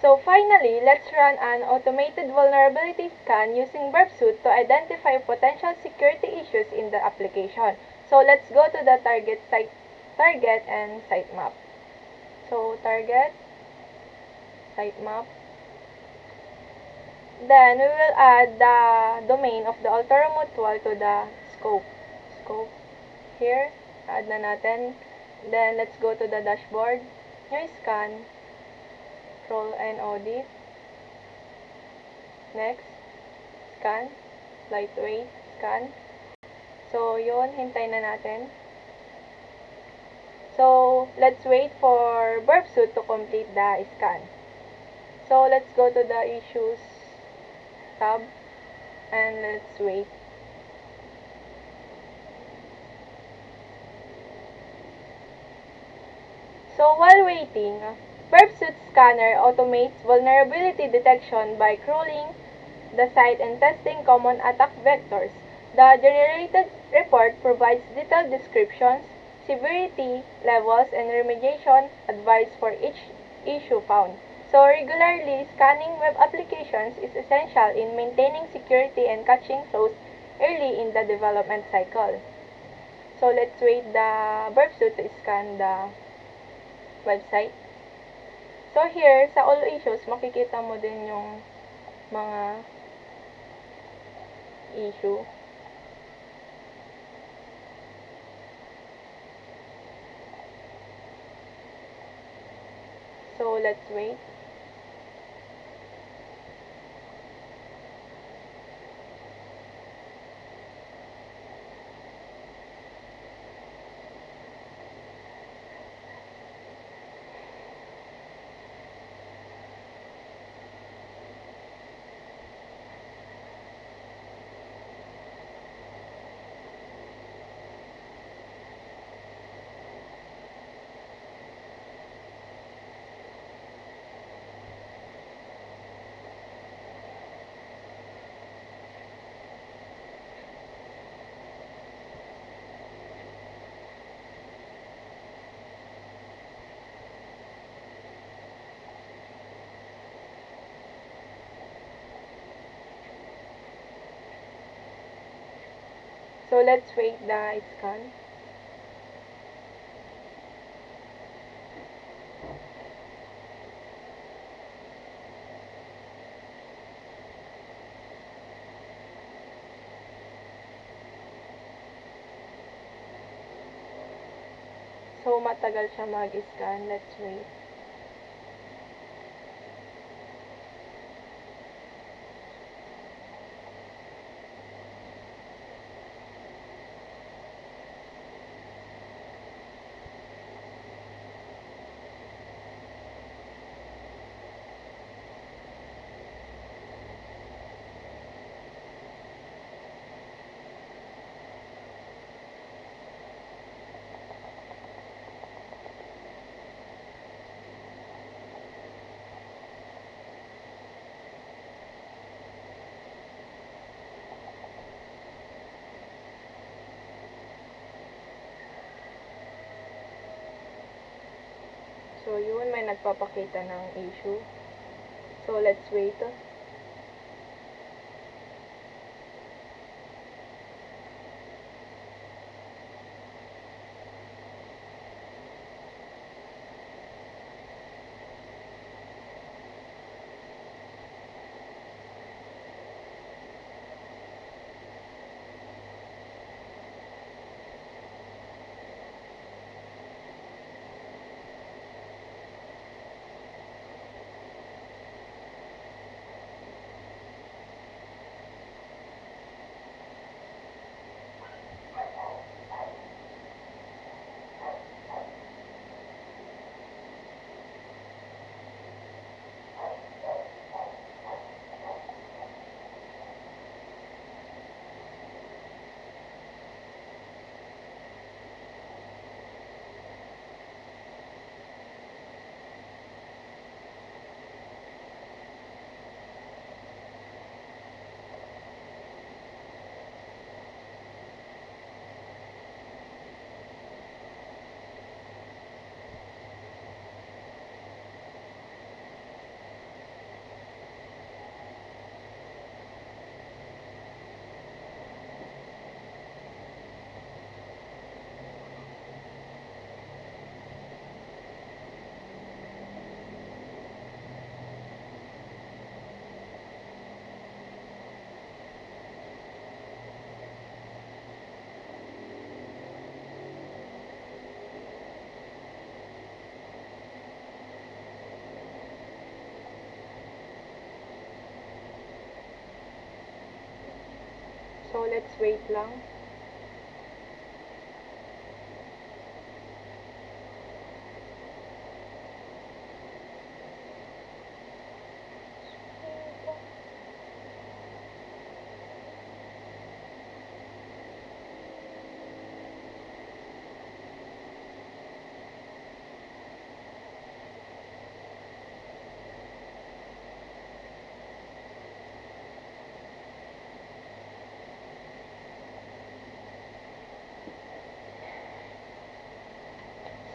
So finally, let's run an automated vulnerability scan using Burpsuite to identify potential security issues in the application. So let's go to the target and sitemap. So target, sitemap. Then we will add the domain of the Altera Mutual to the scope. Scope here, add na natin. Then let's go to the dashboard. New scan, control and audit. Next, scan, lightweight, scan. So, yun, hintay na natin. So, let's wait for Burpsuite to complete the scan. So, let's go to the Issues tab, and let's wait. So, while waiting, Burpsuite Scanner automates vulnerability detection by crawling the site and testing common attack vectors. The generated report provides detailed descriptions, severity levels, and remediation advice for each issue found. So regularly scanning web applications is essential in maintaining security and catching flaws early in the development cycle. So let's wait the Burpsuite to scan the website. So here, sa all issues, makikita mo din yung mga issue. So let's wait. So let's wait the scan. So matagal siya mag-scan. Let's wait. So yun, may nagpapakita ng issue. So let's wait. let's wait lang.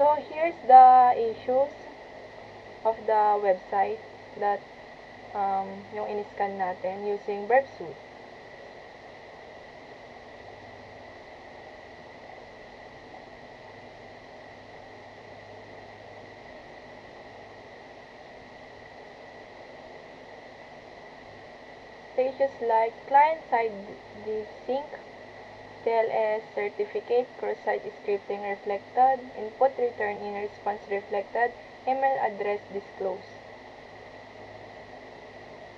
So, here's the issues of the website that yung in-scan natin using VerbSuite. The issues like client-side sync, TLS certificate, cross-site scripting reflected, input return in response reflected, email address disclosed.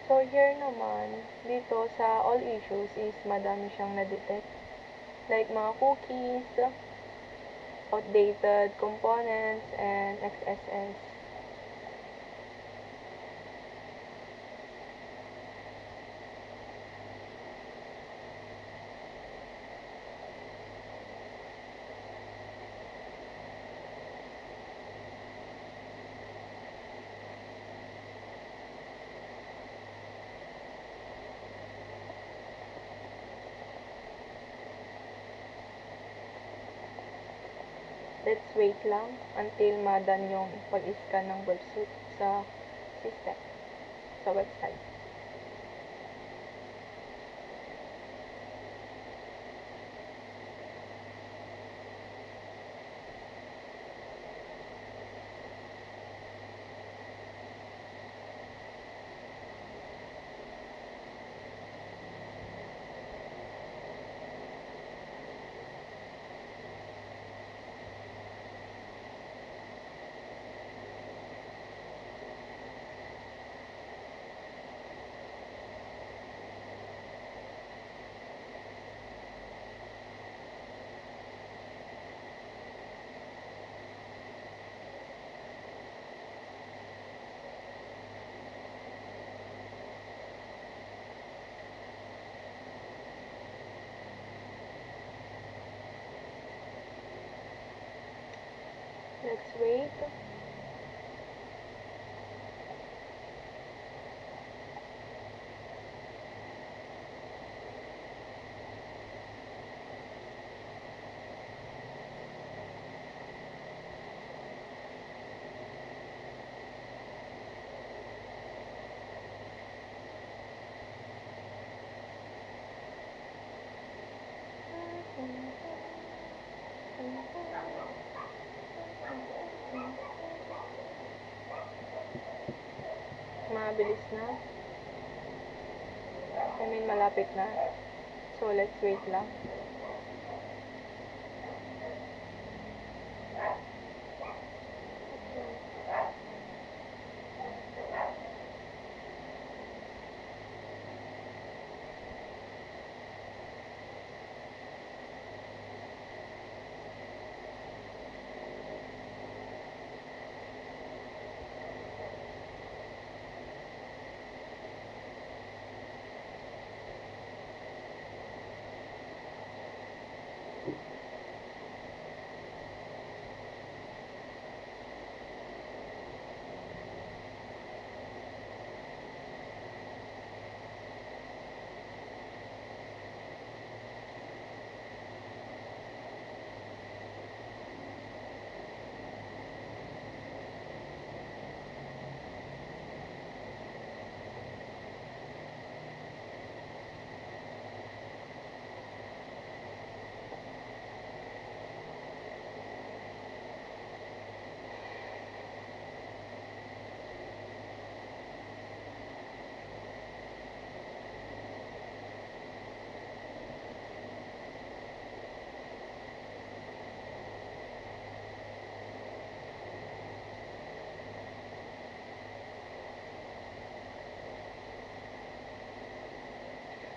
So, here naman, dito sa all issues is madami siyang na-detect. Like mga cookies, outdated components, and XSS. Let's wait lang until madan yung pag-scan ng VerbSuite sa system, sa website. Let's wait. Mabilis na. I mean, malapit na. So, let's wait lang.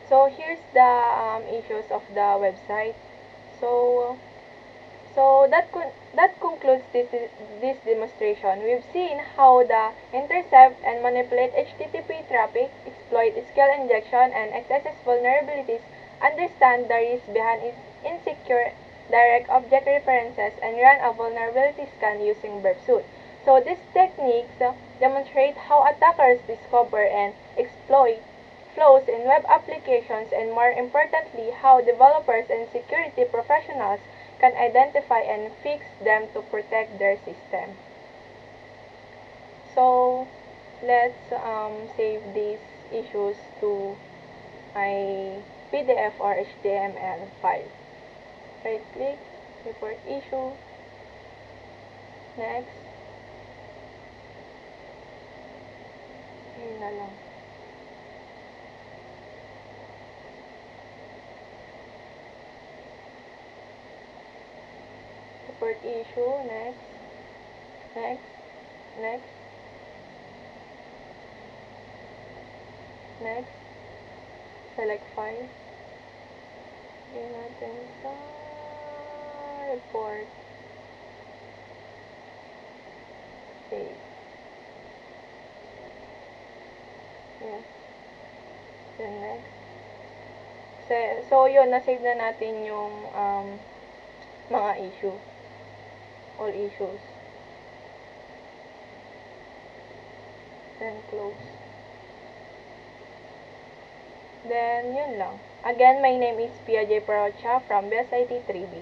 So here's the issues of the website. So that concludes this demonstration. We've seen how the intercept and manipulate HTTP traffic, exploit SQL injection and XSS vulnerabilities, understand the risk behind insecure direct object references, and run a vulnerability scan using Burpsuit. So these techniques demonstrate how attackers discover and exploit flaws in web applications, and more importantly, how developers and security professionals can identify and fix them to protect their system. So let's save these issues to my PDF or HTML file. Right click, report issue, next, yun na lang. Report issue, next, next, next, next, select file. Lagyan natin sa report, save. Yes. Then next. So yun, na-save na natin yung mga issue. All issues. Then close. Then, yun lang. Again, my name is Pia J. Parocha from BSIT 3B.